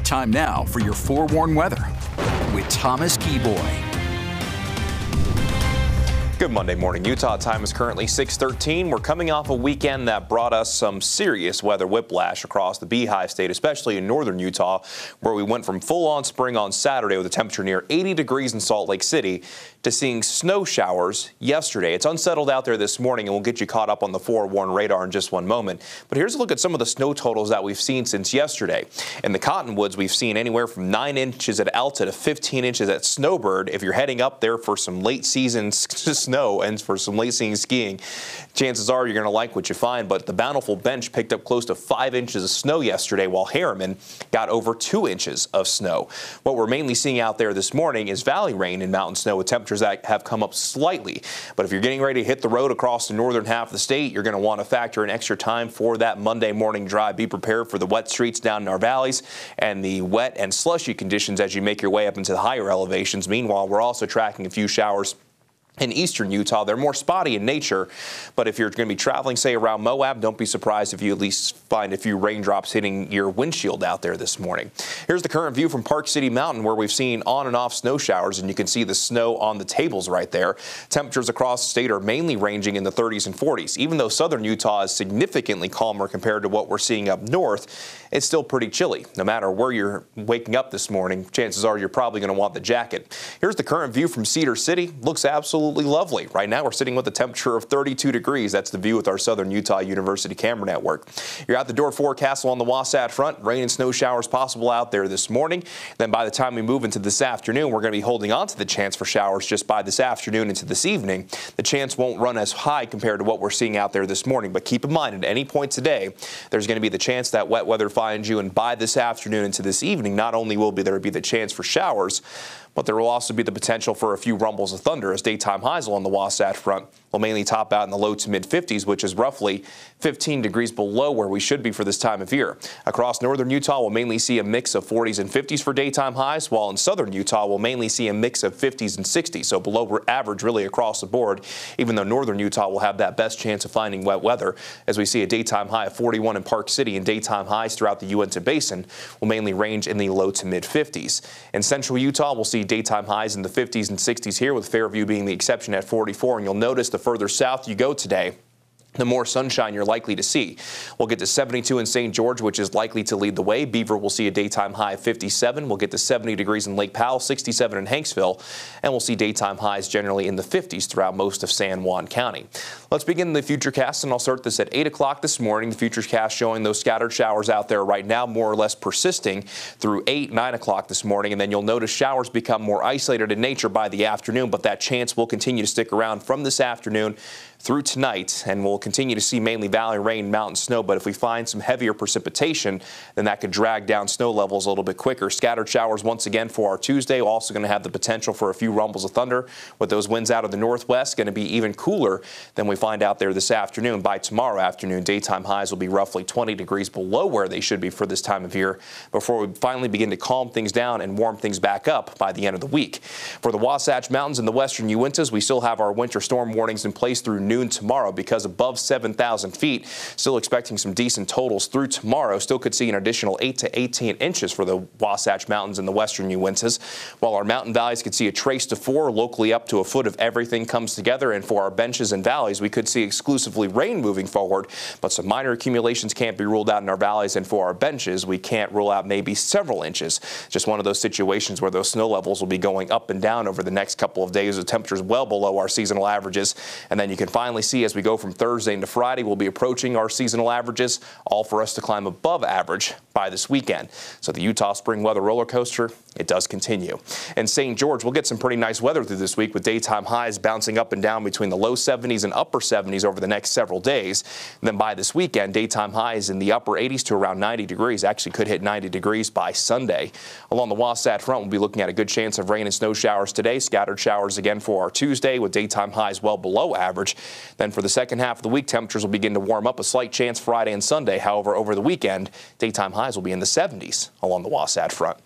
Time now for your forewarned weather with Thomas Keyboy. Good Monday morning, Utah. Time is currently 6:13. We're coming off a weekend that brought us some serious weather whiplash across the Beehive State, especially in northern Utah, where we went from full-on spring on Saturday with a temperature near 80 degrees in Salt Lake City to seeing snow showers yesterday. It's unsettled out there this morning, and we'll get you caught up on the forewarned radar in just one moment. But here's a look at some of the snow totals that we've seen since yesterday. In the Cottonwoods, we've seen anywhere from 9 inches at Alta to 15 inches at Snowbird. If you're heading up there for some late season snow and for some late season skiing, chances are you're going to like what you find. But the Bountiful Bench picked up close to 5 inches of snow yesterday, while Harriman got over 2 inches of snow. What we're mainly seeing out there this morning is valley rain and mountain snow with temperatures that have come up slightly. But if you're getting ready to hit the road across the northern half of the state, you're going to want to factor in extra time for that Monday morning drive. Be prepared for the wet streets down in our valleys and the wet and slushy conditions as you make your way up into the higher elevations. Meanwhile, we're also tracking a few showers in eastern Utah. They're more spotty in nature, but if you're going to be traveling, say, around Moab, don't be surprised if you at least find a few raindrops hitting your windshield out there this morning. Here's the current view from Park City Mountain, where we've seen on and off snow showers, and you can see the snow on the tables right there. Temperatures across the state are mainly ranging in the 30s and 40s. Even though southern Utah is significantly calmer compared to what we're seeing up north, it's still pretty chilly. No matter where you're waking up this morning, chances are you're probably going to want the jacket. Here's the current view from Cedar City. Looks absolutely lovely. Right now we're sitting with a temperature of 32 degrees. That's the view with our Southern Utah University camera network. Your out the door forecast along the Wasatch Front. Rain and snow showers possible out there this morning. Then by the time we move into this afternoon, we're going to be holding on to the chance for showers just by this afternoon into this evening. The chance won't run as high compared to what we're seeing out there this morning, but keep in mind at any point today, there's going to be the chance that wet weather finds you, and by this afternoon into this evening, not only will there be the chance for showers, but there will also be the potential for a few rumbles of thunder as daytime highs along the Wasatch Front will mainly top out in the low to mid 50s, which is roughly 15 degrees below where we should be for this time of year. Across northern Utah, we'll mainly see a mix of 40s and 50s for daytime highs, while in southern Utah, we'll mainly see a mix of 50s and 60s, so below average really across the board, even though northern Utah will have that best chance of finding wet weather, as we see a daytime high of 41 in Park City, and daytime highs throughout the Uinta Basin will mainly range in the low to mid 50s. In central Utah, we'll see daytime highs in the 50s and 60s here, with Fairview being the exception at 44. And you'll notice the further south you go today, the more sunshine you're likely to see. We'll get to 72 in St. George, which is likely to lead the way. Beaver will see a daytime high of 57. We'll get to 70 degrees in Lake Powell, 67 in Hanksville, and we'll see daytime highs generally in the 50s throughout most of San Juan County. Let's begin the futurecast, and I'll start this at 8 o'clock this morning. The futurecast showing those scattered showers out there right now, more or less persisting through 9 o'clock this morning, and then you'll notice showers become more isolated in nature by the afternoon, but that chance will continue to stick around from this afternoon through tonight, and we'll continue to see mainly valley rain, mountain snow. But if we find some heavier precipitation, then that could drag down snow levels a little bit quicker. Scattered showers once again for our Tuesday. We're also going to have the potential for a few rumbles of thunder with those winds out of the northwest. Going to be even cooler than we find out there this afternoon. By tomorrow afternoon, daytime highs will be roughly 20 degrees below where they should be for this time of year before we finally begin to calm things down and warm things back up by the end of the week. For the Wasatch Mountains and the western Uintas, we still have our winter storm warnings in place through noon tomorrow because above 7,000 feet. Still expecting some decent totals through tomorrow. Still could see an additional 8 to 18 inches for the Wasatch Mountains and the western Uintas, while our mountain valleys could see a trace to 4, locally up to a foot if everything comes together. And for our benches and valleys, we could see exclusively rain moving forward, but some minor accumulations can't be ruled out in our valleys. And for our benches, we can't rule out maybe several inches. Just one of those situations where those snow levels will be going up and down over the next couple of days. The temperatures well below our seasonal averages, and then you can finally see as we go from Thursday into Friday, we'll be approaching our seasonal averages, all for us to climb above average by this weekend. So the Utah spring weather roller coaster, it does continue. In St. George, we'll get some pretty nice weather through this week with daytime highs bouncing up and down between the low 70s and upper 70s over the next several days. And then by this weekend, daytime highs in the upper 80s to around 90 degrees. Actually could hit 90 degrees by Sunday. Along the Wasatch Front, we'll be looking at a good chance of rain and snow showers today. Scattered showers again for our Tuesday with daytime highs well below average. Then for the second half of the week, temperatures will begin to warm up. A slight chance Friday and Sunday. However, over the weekend, daytime highs will be in the 70s along the Wasatch Front.